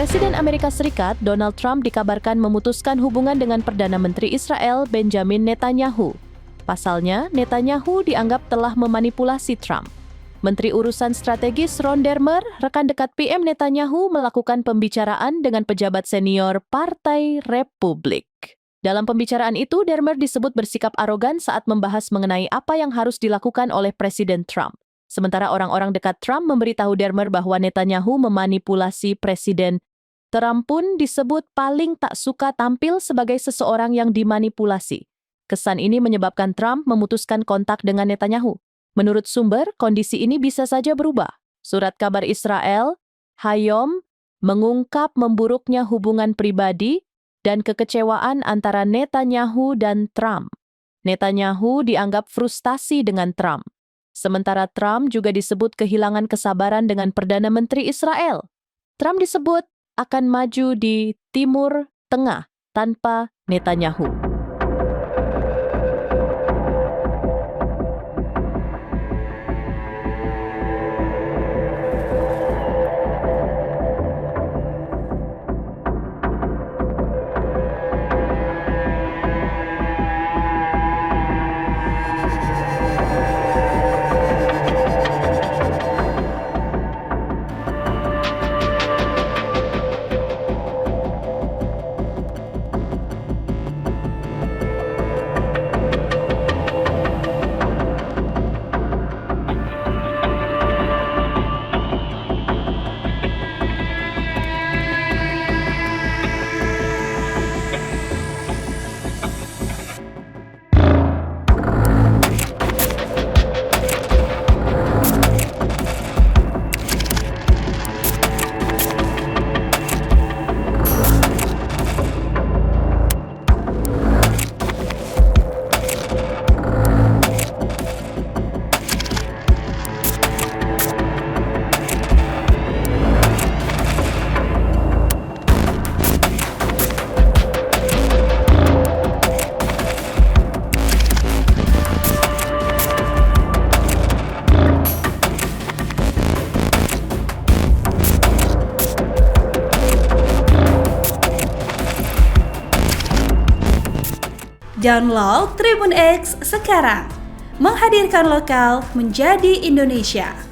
Presiden Amerika Serikat Donald Trump dikabarkan memutuskan hubungan dengan Perdana Menteri Israel Benjamin Netanyahu. Pasalnya, Netanyahu dianggap telah memanipulasi Trump. Menteri Urusan Strategis Ron Dermer, rekan dekat PM Netanyahu, melakukan pembicaraan dengan pejabat senior Partai Republik. Dalam pembicaraan itu, Dermer disebut bersikap arogan saat membahas mengenai apa yang harus dilakukan oleh Presiden Trump. Sementara orang-orang dekat Trump memberitahu Dermer bahwa Netanyahu memanipulasi Presiden. Trump pun disebut paling tak suka tampil sebagai seseorang yang dimanipulasi. Kesan ini menyebabkan Trump memutuskan kontak dengan Netanyahu. Menurut sumber, kondisi ini bisa saja berubah. Surat kabar Israel, Hayom, mengungkap memburuknya hubungan pribadi dan kekecewaan antara Netanyahu dan Trump. Netanyahu dianggap frustasi dengan Trump. Sementara Trump juga disebut kehilangan kesabaran dengan Perdana Menteri Israel. Trump disebut akan maju di Timur Tengah tanpa Netanyahu. Download Tribun X sekarang, menghadirkan lokal menjadi Indonesia.